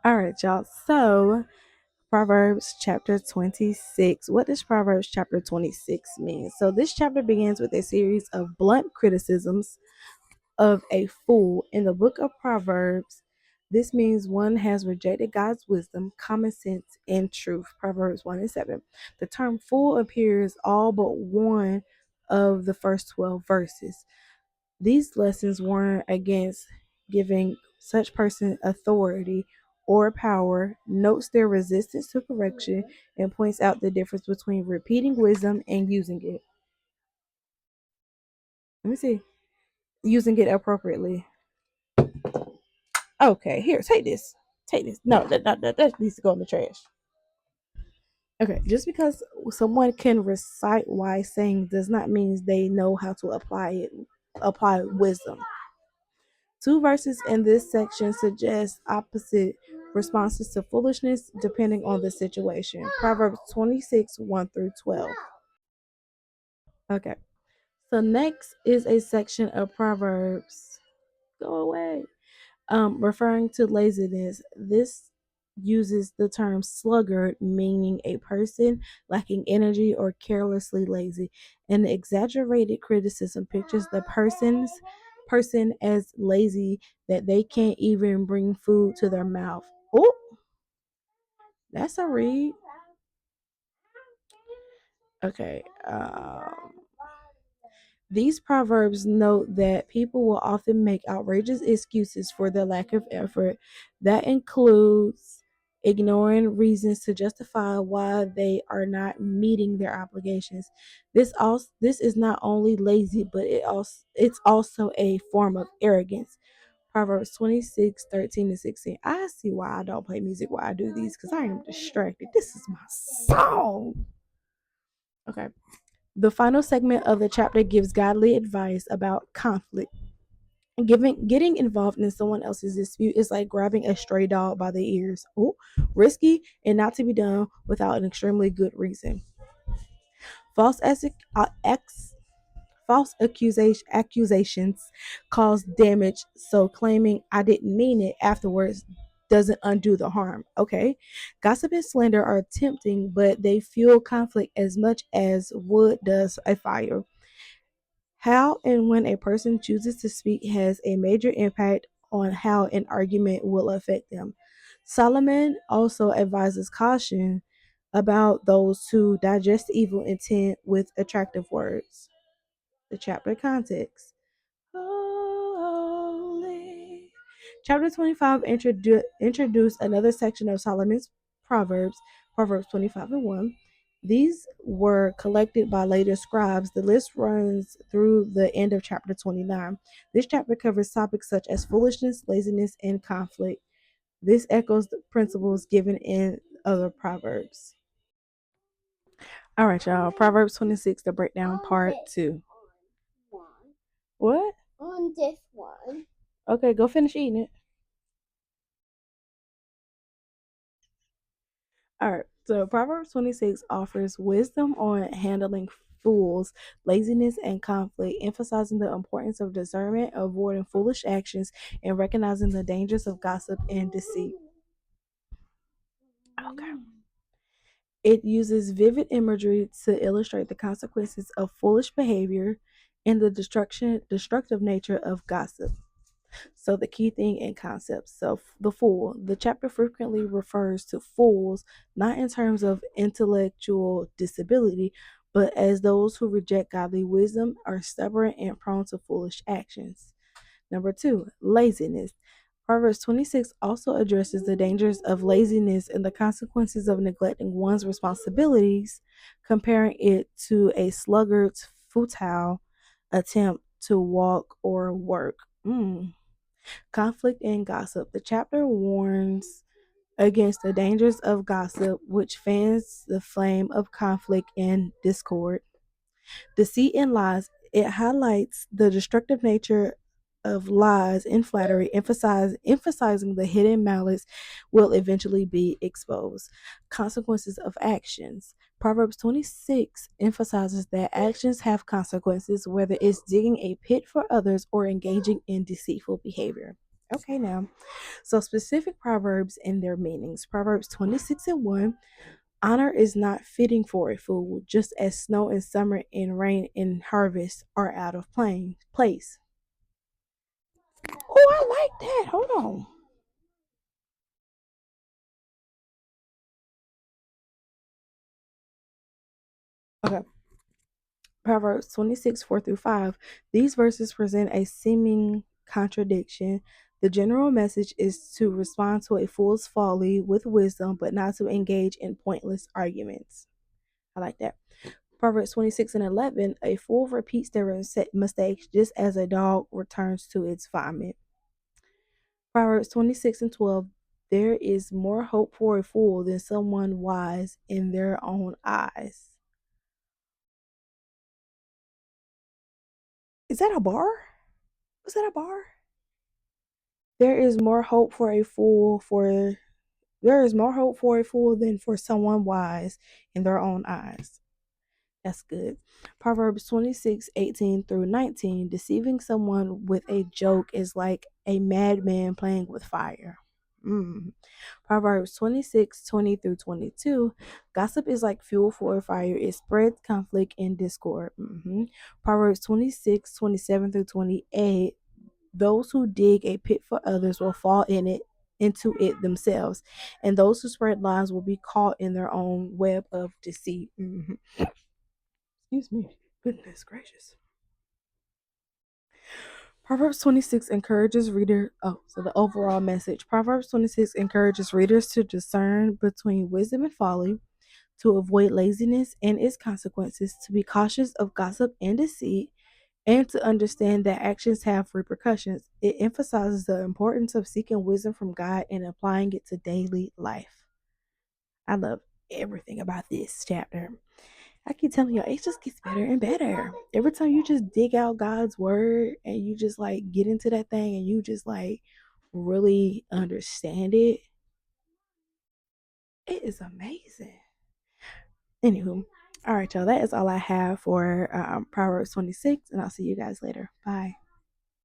All right, y'all. So, Proverbs chapter 26. What does Proverbs chapter 26 mean? So, this chapter begins with a series of blunt criticisms of a fool in the book of Proverbs. This means one has rejected God's wisdom, common sense, and truth. Proverbs 1 and 7. The term fool appears all but one of the first 12 verses. These lessons warn against giving such person authority or power, notes their resistance to correction, and points out the difference between repeating wisdom and using it. Let me see. Using it appropriately. Okay, here, take this. Take this. No, that needs to go in the trash. Okay, just because someone can recite wise saying does not mean they know how to apply wisdom. Two verses in this section suggest opposite responses to foolishness depending on the situation. Proverbs 26, 1 through 12. Okay, so next is a section of Proverbs. Go away. Referring to laziness. This uses the term sluggard, meaning a person lacking energy or carelessly lazy. An exaggerated criticism pictures the person as lazy that they can't even bring food to their mouth. Oh, that's a read. Okay. These proverbs note that people will often make outrageous excuses for their lack of effort. That includes ignoring reasons to justify why they are not meeting their obligations. This is not only lazy, but it's also a form of arrogance. Proverbs 26, 13 to 16. I see why I don't play music while I do these because I am distracted. This is my song. Okay. The final segment of the chapter gives godly advice about conflict. Getting involved in someone else's dispute is like grabbing a stray dog by the ears. Oh, risky and not to be done without an extremely good reason. False ex, false accusations cause damage, so claiming I didn't mean it afterwards doesn't undo the harm. Okay. Gossip and slander are tempting, but they fuel conflict as much as wood does a fire. How and when a person chooses to speak has a major impact on how an argument will affect them. Solomon also advises caution about those who digest evil intent with attractive words. The chapter context. Holy. Chapter 25 introduced another section of Solomon's Proverbs, Proverbs 25 and 1. These were collected by later scribes. The list runs through the end of chapter 29. This chapter covers topics such as foolishness, laziness, and conflict. This echoes the principles given in other Proverbs. All right, y'all. Proverbs 26, the breakdown part 2. What? On this one. Okay, go finish eating it. All right. So Proverbs 26 offers wisdom on handling fools, laziness, and conflict, emphasizing the importance of discernment, avoiding foolish actions, and recognizing the dangers of gossip and deceit. Okay. It uses vivid imagery to illustrate the consequences of foolish behavior and the destructive nature of gossip. So the key thing and concepts. So the fool. The chapter frequently refers to fools not in terms of intellectual disability, but as those who reject godly wisdom, are stubborn and prone to foolish actions. Number two, laziness. Proverbs 26 also addresses the dangers of laziness and the consequences of neglecting one's responsibilities, comparing it to a sluggard's futile attempt to walk or work. Conflict and gossip. The chapter warns against the dangers of gossip, which fans the flame of conflict and discord. Deceit and lies. It highlights the destructive nature of lies and flattery, emphasizing the hidden malice will eventually be exposed. Consequences of actions. Proverbs 26 emphasizes that actions have consequences, whether it's digging a pit for others or engaging in deceitful behavior. Okay, now. So, specific proverbs and their meanings. Proverbs 26 and 1. Honor is not fitting for a fool, just as snow in summer and rain in harvest are out of place. Oh, I like that. Hold on. Okay. Proverbs 26, 4 through 5. These verses present a seeming contradiction. The general message is to respond to a fool's folly with wisdom, but not to engage in pointless arguments. I like that. Proverbs 26 and 11. A fool repeats their mistakes just as a dog returns to its vomit. Proverbs 26 and 12. There is more hope for a fool than someone wise in their own eyes. Is that a bar? Was that a bar? There is more hope for a fool for there is more hope for a fool than for someone wise in their own eyes. That's good. Proverbs 26:18 through 19. Deceiving someone with a joke is like a madman playing with fire. Mm. Proverbs 26:20 through 22. Gossip is like fuel for a fire. It spreads conflict and discord. Proverbs 26:27 through 28. Those who dig a pit for others will fall into it themselves, and those who spread lies will be caught in their own web of deceit. Excuse me. Goodness gracious. Proverbs 26 encourages reader. Oh, so the overall message. Proverbs 26 encourages readers to discern between wisdom and folly, to avoid laziness and its consequences, to be cautious of gossip and deceit, and to understand that actions have repercussions. It emphasizes the importance of seeking wisdom from God and applying it to daily life. I love everything about this chapter. I keep telling you, it just gets better and better. Every time you just dig out God's word and you just like get into that thing and you just like really understand it, it is amazing. Anywho, all right, y'all, that is all I have for Proverbs 26, and I'll see you guys later. Bye.